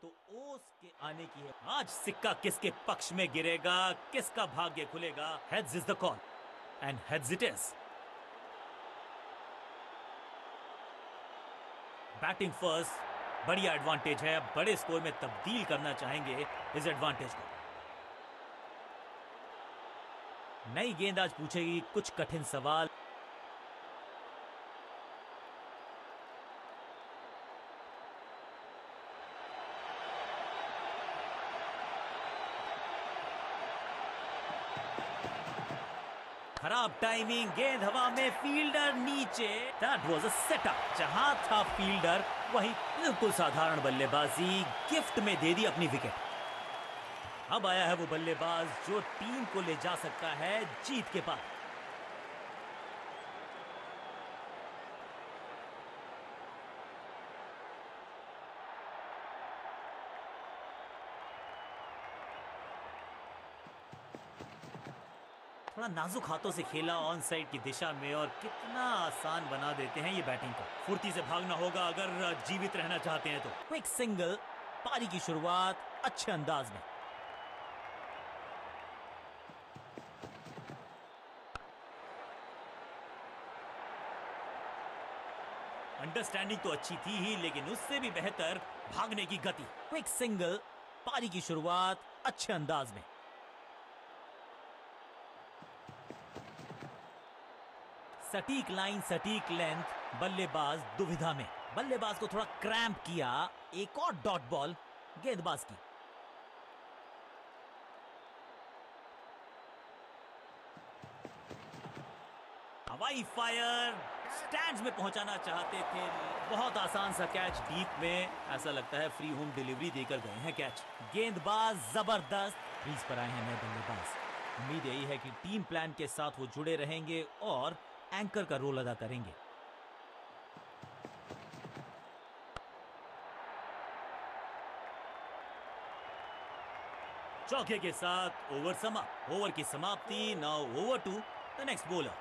तो ओस के आने की है। आज सिक्का किसके पक्ष में गिरेगा, किसका भाग्य खुलेगा? Heads is the call and heads it is. Batting first, बढ़िया एडवांटेज है। बड़े स्कोर में तब्दील करना चाहेंगे इस एडवांटेज को। नई गेंद आज पूछेगी कुछ कठिन सवाल। खराब टाइमिंग, गेंद हवा में, फील्डर नीचे। That was a setup. जहां था फील्डर वहीं बिल्कुल साधारण बल्लेबाजी गिफ्ट में दे दी अपनी विकेट। अब आया है वो बल्लेबाज जो टीम को ले जा सकता है जीत के पार। थोड़ा नाजुक हाथों से खेला ऑन साइड की दिशा में और कितना आसान बना देते हैं ये बैटिंग को। फुर्ती से भागना होगा अगर जीवित रहना चाहते हैं तो। क्विक सिंगल, पारी की शुरुआत अच्छे अंदाज में। अंडरस्टैंडिंग तो अच्छी थी ही, लेकिन उससे भी बेहतर भागने की गति। क्विक सिंगल, पारी की शुरुआत अच्छे अंदाज में। सटीक लाइन, सटीक लेंथ, बल्लेबाज दुविधा में। बल्लेबाज को थोड़ा क्रैम्प किया। एक और डॉट बॉल गेंदबाज की। हवाई फायर, स्टैंड्स में पहुंचाना चाहते थे। बहुत आसान सा कैच डीप में। ऐसा लगता है फ्री होम डिलीवरी देकर गए हैं कैच। गेंदबाज जबरदस्त। क्रीज पर आए हैं नए बल्लेबाज। उम्मीद यही है कि टीम प्लान के साथ वो जुड़े रहेंगे और एंकर का रोल अदा करेंगे। चौके के साथ ओवर समाप्त। ओवर की समाप्ति। Now over to the next bowler.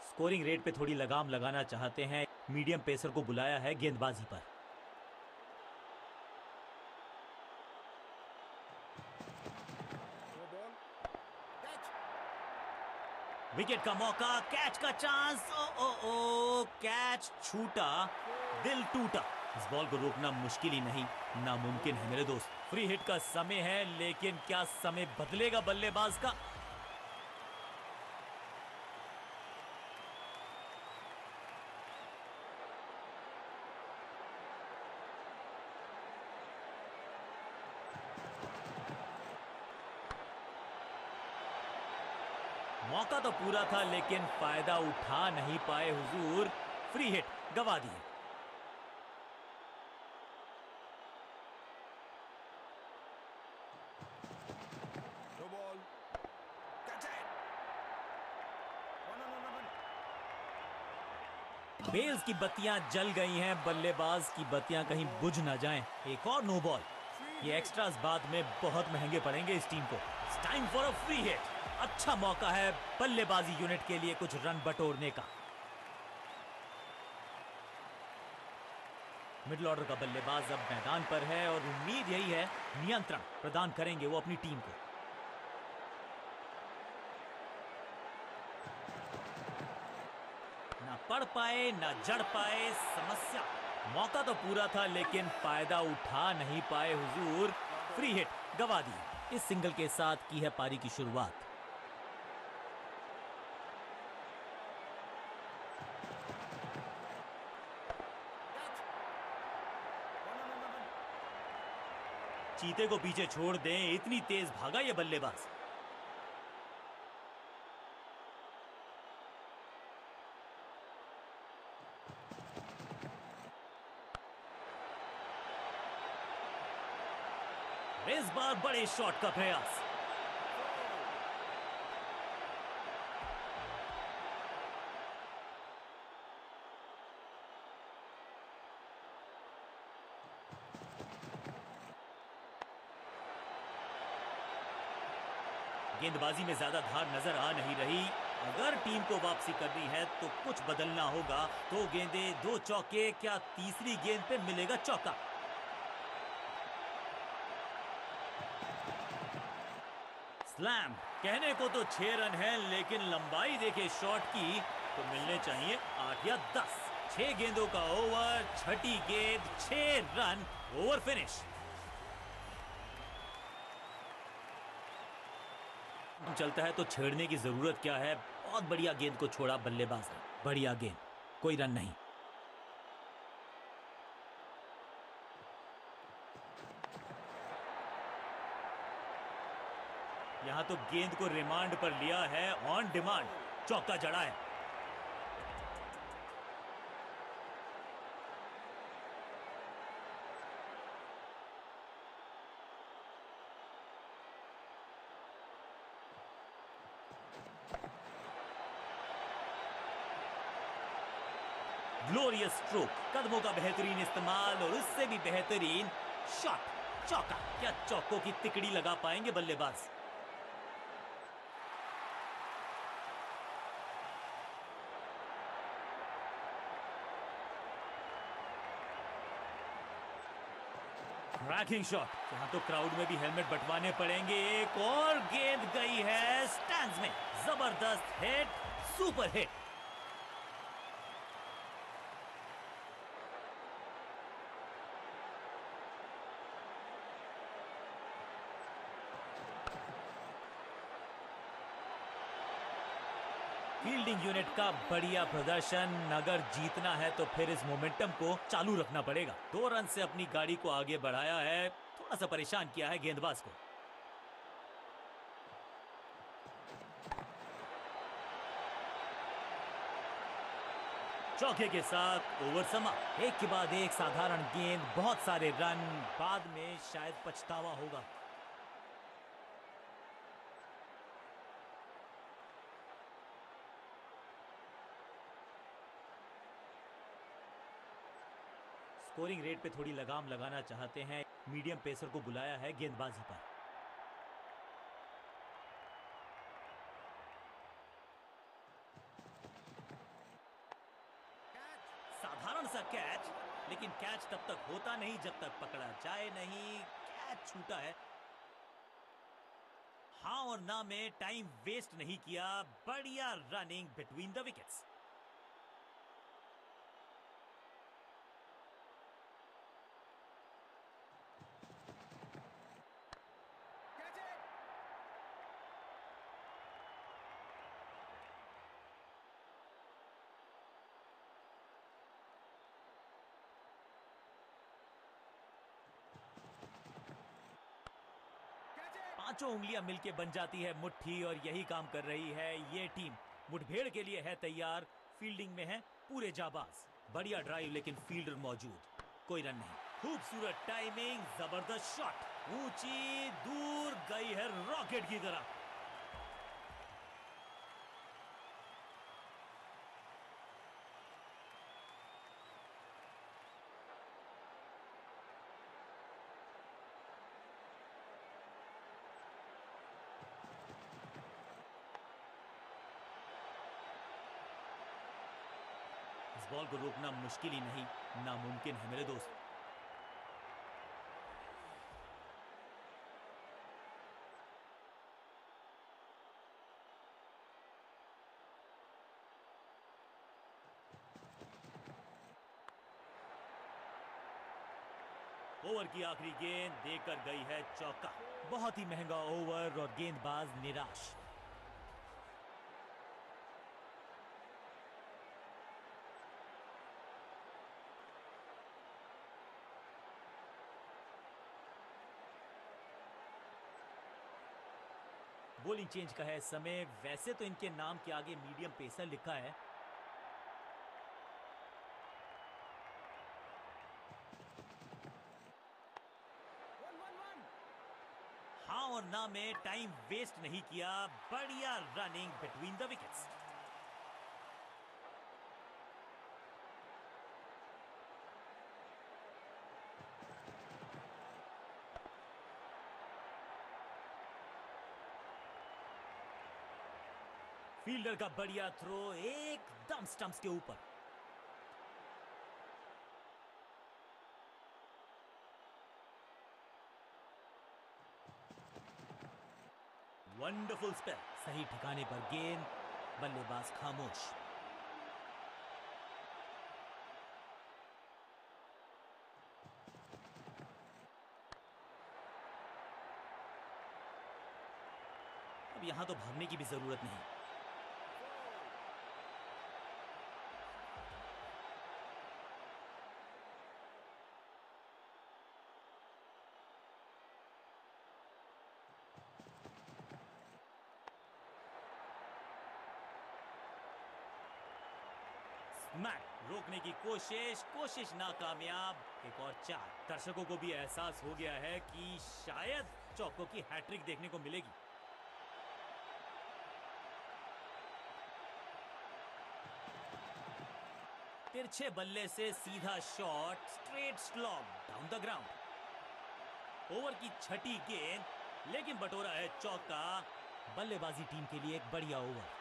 Scoring rate पे थोड़ी लगाम लगाना चाहते हैं। मीडियम पेसर को बुलाया है गेंदबाजी पर। विकेट का मौका, कैच का चांस। ओ ओ ओ, कैच छूटा, दिल टूटा। इस बॉल को रोकना मुश्किल ही नहीं, नामुमकिन है मेरे दोस्त। फ्री हिट का समय है, लेकिन क्या समय बदलेगा बल्लेबाज का? मौका तो पूरा था, लेकिन फायदा उठा नहीं पाए हुजूर। फ्री हिट गवा दिए। बेल्स की बत्तियां जल गई हैं। बल्लेबाज की बत्तियां कहीं बुझ ना जाएं। एक और नो बॉल। ये एक्स्ट्रास बाद में बहुत महंगे पड़ेंगे इस टीम को। Time for a free hit. अच्छा मौका है बल्लेबाजी यूनिट के लिए कुछ रन बटोरने का। मिडिल ऑर्डर का बल्लेबाज अब मैदान पर है और उम्मीद यही है नियंत्रण प्रदान करेंगे वो अपनी टीम को। ना पढ़ पाए ना जड़ पाए, समस्या। मौका तो पूरा था, लेकिन फायदा उठा नहीं पाए हुजूर। फ्री हिट गवा दी। इस सिंगल के साथ की है पारी की शुरुआत। चीते को पीछे छोड़ दें, इतनी तेज भागा ये बल्लेबाज। इस बार बड़े शॉट का प्रयास। गेंदबाजी में ज्यादा धार नजर आ नहीं रही। अगर टीम को वापसी करनी है तो कुछ बदलना होगा। 2 गेंदे 2 चौके, क्या तीसरी गेंद पे मिलेगा चौका? स्लैम। कहने को तो 6 रन है, लेकिन लंबाई देखे शॉट की तो मिलने चाहिए 8 या 10। 6 गेंदों का ओवर, छठी गेंद 6 रन, ओवर फिनिश। चलता है तो छेड़ने की जरूरत क्या है? बहुत बढ़िया गेंद को छोड़ा बल्लेबाज ने। बढ़िया गेंद, कोई रन नहीं। यहां तो गेंद को रिमांड पर लिया है, ऑन डिमांड चौका जड़ा है। ग्लोरियस स्ट्रोक, कदमों का बेहतरीन इस्तेमाल और उससे भी बेहतरीन शॉट, चौका। क्या चौकों की तिकड़ी लगा पाएंगे बल्लेबाज? Cracking shot. यहां तो क्राउड में भी हेलमेट बंटवाने पड़ेंगे। एक और गेंद गई है स्टैंड्स में। जबरदस्त hit, super hit. Fielding unit का बढ़िया प्रदर्शन। अगर जीतना है तो फिर इस मोमेंटम को चालू रखना पड़ेगा। 2 रन से अपनी गाड़ी को आगे बढ़ाया है, थोड़ा सा परेशान किया है गेंदबाज को। चौके के साथ ओवर समाप्त। एक के बाद एक साधारण गेंद, बहुत सारे रन, बाद में शायद पछतावा होगा। स्कोरिंग रेट पे थोड़ी लगाम लगाना चाहते हैं। मीडियम पेसर को बुलाया है गेंदबाजी पर। साधारण सा कैच, लेकिन कैच तब तक होता नहीं जब तक पकड़ा जाए नहीं। कैच छूटा है। हाँ और ना में टाइम वेस्ट नहीं किया। बढ़िया रनिंग बिटवीन द विकेट्स। पांचों उंगलियां मिलके बन जाती है मुट्ठी, और यही काम कर रही है ये टीम। मुठभेड़ के लिए है तैयार। फील्डिंग में है पूरे जाबाज। बढ़िया ड्राइव, लेकिन फील्डर मौजूद, कोई रन नहीं। खूबसूरत टाइमिंग, जबरदस्त शॉट, ऊंची दूर गई है रॉकेट की तरह। इस बॉल को रोकना मुश्किल ही नहीं, नामुमकिन है मेरे दोस्त। ओवर की आखिरी गेंद देकर गई है चौका। बहुत ही महंगा ओवर और गेंदबाज निराश। बॉलिंग चेंज का है समय। वैसे तो इनके नाम के आगे मीडियम पेसर लिखा है। हाँ और ना में टाइम वेस्ट नहीं किया। बढ़िया running between the wickets. Fielder का बढ़िया थ्रो एकदम स्टंप्स के ऊपर। वंडरफुल स्पेल, सही ठिकाने पर गेंद, बल्लेबाज खामोश। अब यहां तो भागने की भी जरूरत नहीं। स्मैक, रोकने की कोशिश नाकामयाब। एक और 4। दर्शकों को भी एहसास हो गया है कि शायद चौको की हैट्रिक देखने को मिलेगी। तिरछे बल्ले से सीधा shot, straight slog down the ground. Over की छठी गेंद, लेकिन बटोरा है चौका। बल्लेबाजी टीम के लिए एक बढ़िया ओवर।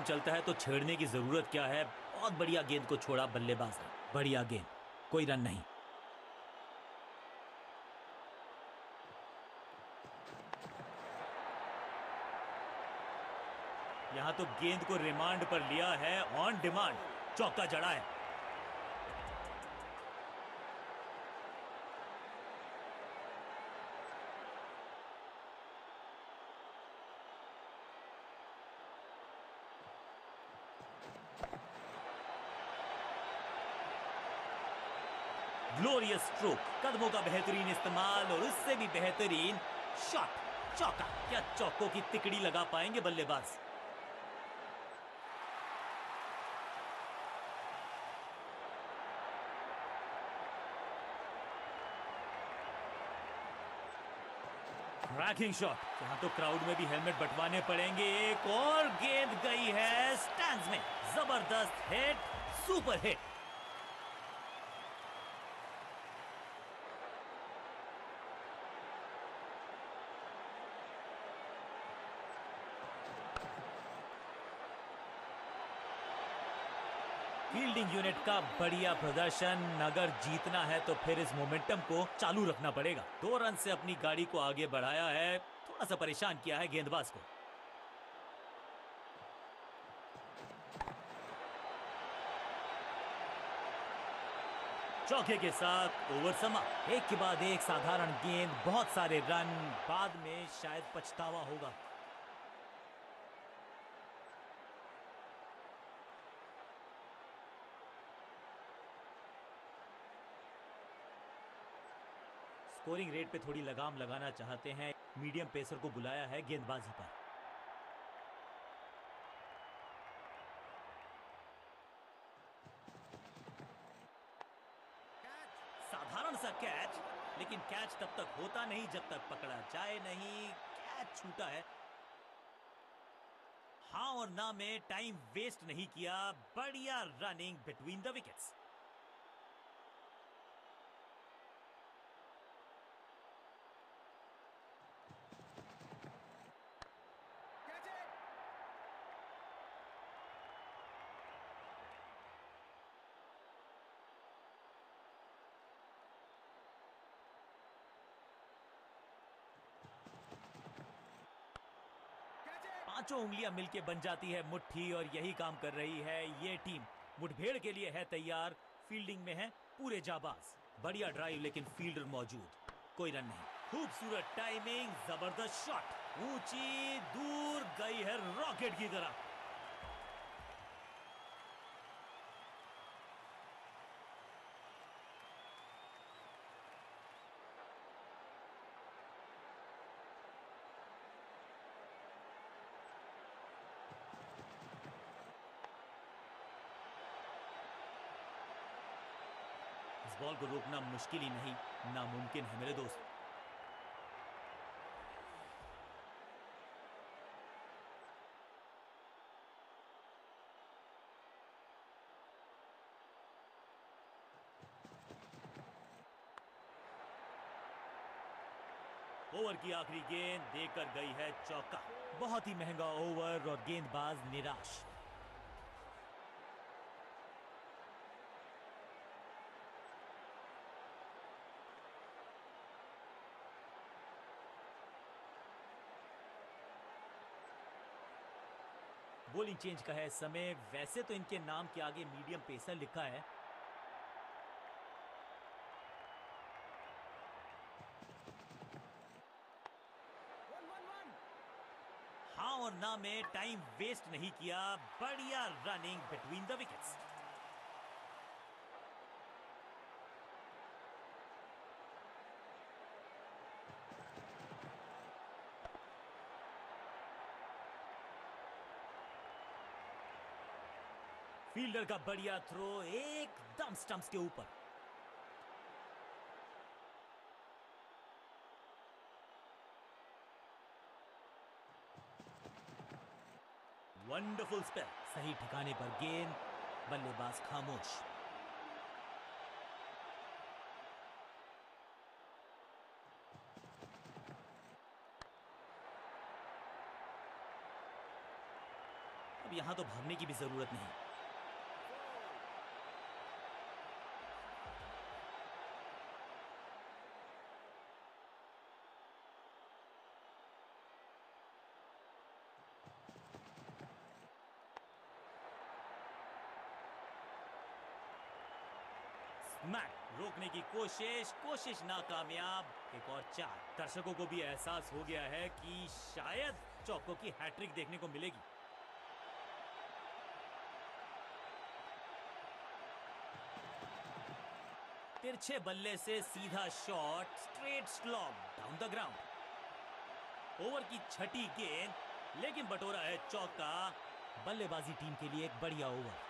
चलता है तो छेड़ने की जरूरत क्या है। बहुत बढ़िया गेंद को छोड़ा बल्लेबाज ने। बढ़िया गेंद, कोई रन नहीं। यहां तो गेंद को रिमांड पर लिया है, ऑन डिमांड चौका जड़ा है। ग्लोरियस स्ट्रोक, कदमों का बेहतरीन इस्तेमाल और उससे भी बेहतरीन शॉट, चौका। क्या चौकों की तिकड़ी लगा पाएंगे बल्लेबाज? क्रैकिंग शॉट, यहां तो क्राउड में भी हेलमेट बंटवाने पड़ेंगे। एक और गेंद गई है स्टैंड्स में। जबरदस्त hit, super hit. Fielding unit का बढ़िया प्रदर्शन। अगर जीतना है तो फिर इस मोमेंटम को चालू रखना पड़ेगा। 2 रन से अपनी गाड़ी को आगे बढ़ाया है, थोड़ा सा परेशान किया है गेंदबाज को। चौके के साथ ओवर समाप्त। एक के बाद एक साधारण गेंद, बहुत सारे रन, बाद में शायद पछतावा होगा। स्कोरिंग रेट पे थोड़ी लगाम लगाना चाहते हैं, मीडियम पेसर को बुलाया है गेंदबाजी पर। साधारण सा कैच, लेकिन कैच तब तक होता नहीं जब तक पकड़ा जाए नहीं। कैच छूटा है। हाँ और ना में टाइम वेस्ट नहीं किया। बढ़िया रनिंग बिटवीन द विकेट्स। पांचों उंगलियां मिलके बन जाती है मुट्ठी, और यही काम कर रही है ये टीम। मुठभेड़ के लिए है तैयार। फील्डिंग में है पूरे जाबाज। बढ़िया ड्राइव, लेकिन फील्डर मौजूद, कोई रन नहीं। खूबसूरत टाइमिंग, जबरदस्त शॉट, ऊंची दूर गई है रॉकेट की तरह। इस बॉल को रोकना मुश्किल ही नहीं, नामुमकिन है मेरे दोस्त। ओवर की आखिरी गेंद देकर गई है चौका। बहुत ही महंगा ओवर और गेंदबाज निराश। बॉलिंग चेंज का है समय। वैसे तो इनके नाम के आगे मीडियम पेसर लिखा है। हाँ और ना में टाइम वेस्ट नहीं किया। बढ़िया running between the wickets. Fielder का बढ़िया थ्रो एकदम स्टंप्स के ऊपर। Wonderful spell. सही ठिकाने पर गेंद, बल्लेबाज खामोश। अब यहां तो भागने की भी जरूरत नहीं। स्मैक रोकने की कोशिश नाकामयाब। एक और 4। दर्शकों को भी एहसास हो गया है कि शायद चौकों की हैट्रिक देखने को मिलेगी। तिरछे बल्ले से सीधा shot, straight slog down the ground. Over की छठी गेंद, लेकिन बटोरा है चौका। बल्लेबाजी टीम के लिए एक बढ़िया ओवर।